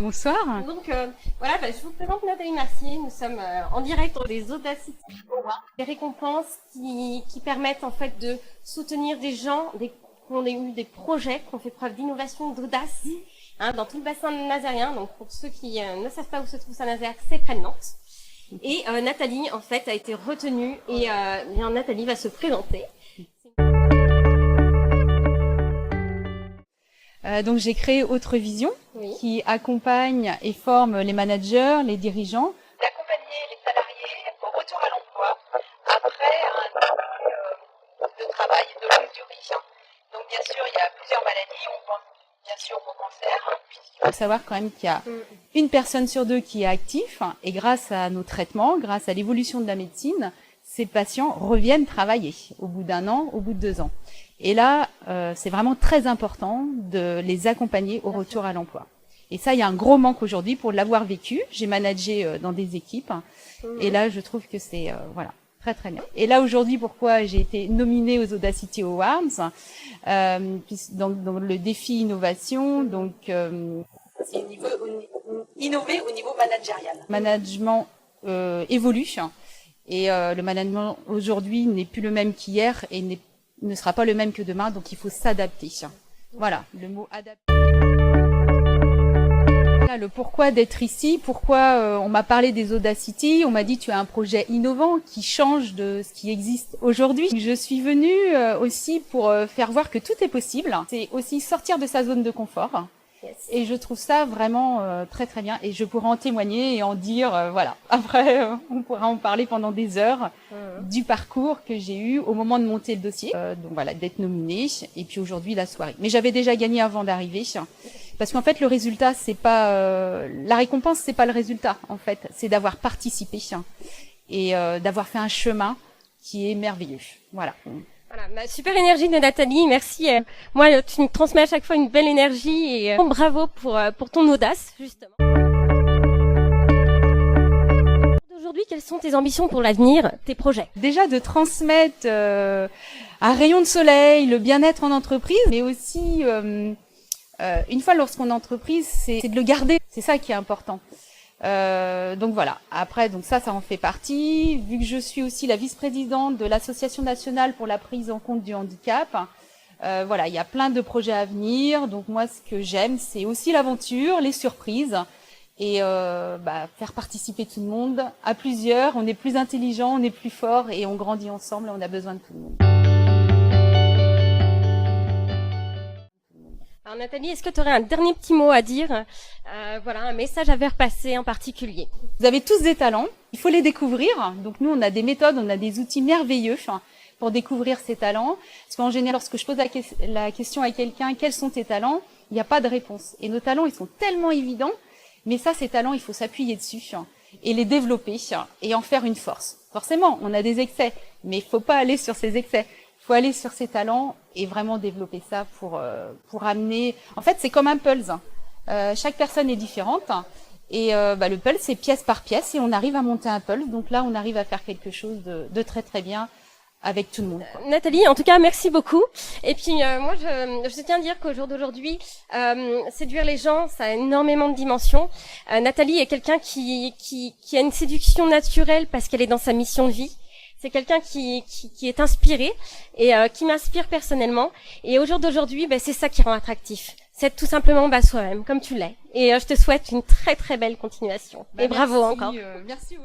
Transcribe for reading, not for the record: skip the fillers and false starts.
Bonsoir. Donc voilà, je vous présente Nathalie Mercier. Nous sommes en direct des Audacity Awards, des récompenses qui permettent en fait de soutenir des gens qui ont eu des projets, qui ont fait preuve d'innovation, d'audace, dans tout le bassin nazérien. Donc pour ceux qui ne savent pas où se trouve Saint-Nazaire, c'est près de Nantes. Et Nathalie en fait a été retenue et bien, Nathalie va se présenter. Donc j'ai créé Autre Vision, qui accompagne et forme les managers, les dirigeants. D'accompagner les salariés au retour à l'emploi après un an de travail de longue durée. Donc bien sûr, il y a plusieurs maladies, on pense bien sûr au cancer. Il faut savoir quand même qu'il y a une personne sur deux qui est active et grâce à nos traitements, grâce à l'évolution de la médecine, ces patients reviennent travailler au bout d'un an, au bout de 2 ans. Et là, c'est vraiment très important de les accompagner au retour à l'emploi. Et ça, il y a un gros manque aujourd'hui pour l'avoir vécu. J'ai managé dans des équipes. Et là, je trouve que c'est voilà, très très bien. Et là, aujourd'hui, pourquoi j'ai été nominée aux Audacity Awards dans le défi innovation. Donc, c'est innover au niveau managérial. Management évolue. Et le management aujourd'hui n'est plus le même qu'hier et ne sera pas le même que demain, donc il faut s'adapter. Voilà, le mot adapter. Voilà, le pourquoi d'être ici, pourquoi on m'a parlé des Audacity, on m'a dit tu as un projet innovant qui change de ce qui existe aujourd'hui. Je suis venue aussi pour faire voir que tout est possible. C'est aussi sortir de sa zone de confort. Et je trouve ça vraiment très très bien et je pourrais en témoigner et en dire voilà. Après on pourra en parler pendant des heures du parcours que j'ai eu au moment de monter le dossier. Donc voilà, d'être nominée et puis aujourd'hui la soirée. Mais j'avais déjà gagné avant d'arriver parce qu'en fait le résultat c'est pas la récompense, c'est pas le résultat en fait, c'est d'avoir participé et d'avoir fait un chemin qui est merveilleux. Voilà. Voilà, super énergie de Nathalie, merci. Moi, tu me transmets à chaque fois une belle énergie et bravo pour ton audace, justement. Aujourd'hui, quelles sont tes ambitions pour l'avenir, tes projets? Déjà de transmettre un rayon de soleil, le bien-être en entreprise, mais aussi une fois lorsqu'on est en entreprise, c'est de le garder. C'est ça qui est important. Donc voilà. Après, donc ça en fait partie. Vu que je suis aussi la vice-présidente de l'Association nationale pour la prise en compte du handicap, voilà, il y a plein de projets à venir. Donc moi, ce que j'aime, c'est aussi l'aventure, les surprises et faire participer tout le monde. À plusieurs, on est plus intelligent, on est plus fort et on grandit ensemble. Et on a besoin de tout le monde. Alors Nathalie, est-ce que tu aurais un dernier petit mot à dire, voilà, un message à faire passer en particulier? Vous avez tous des talents, il faut les découvrir. Donc nous, on a des méthodes, on a des outils merveilleux pour découvrir ces talents. Parce qu'en général, lorsque je pose la question à quelqu'un, quels sont tes talents, il n'y a pas de réponse. Et nos talents, ils sont tellement évidents, mais ça, ces talents, il faut s'appuyer dessus et les développer et en faire une force. Forcément, on a des excès, mais il faut pas aller sur ces excès. Il faut aller sur ses talents et vraiment développer ça pour amener... En fait, c'est comme un puzzle. Chaque personne est différente. Et le puzzle, c'est pièce par pièce et on arrive à monter un puzzle. Donc là, on arrive à faire quelque chose de très très bien avec tout le monde. Nathalie, en tout cas, merci beaucoup. Et puis moi, je tiens à dire qu'au jour d'aujourd'hui, séduire les gens, ça a énormément de dimensions. Nathalie est quelqu'un qui a une séduction naturelle parce qu'elle est dans sa mission de vie. C'est quelqu'un qui est inspiré et qui m'inspire personnellement. Et au jour d'aujourd'hui, c'est ça qui rend attractif. C'est tout simplement soi-même, comme tu l'es. Et je te souhaite une très très belle continuation. Et bravo encore. Merci.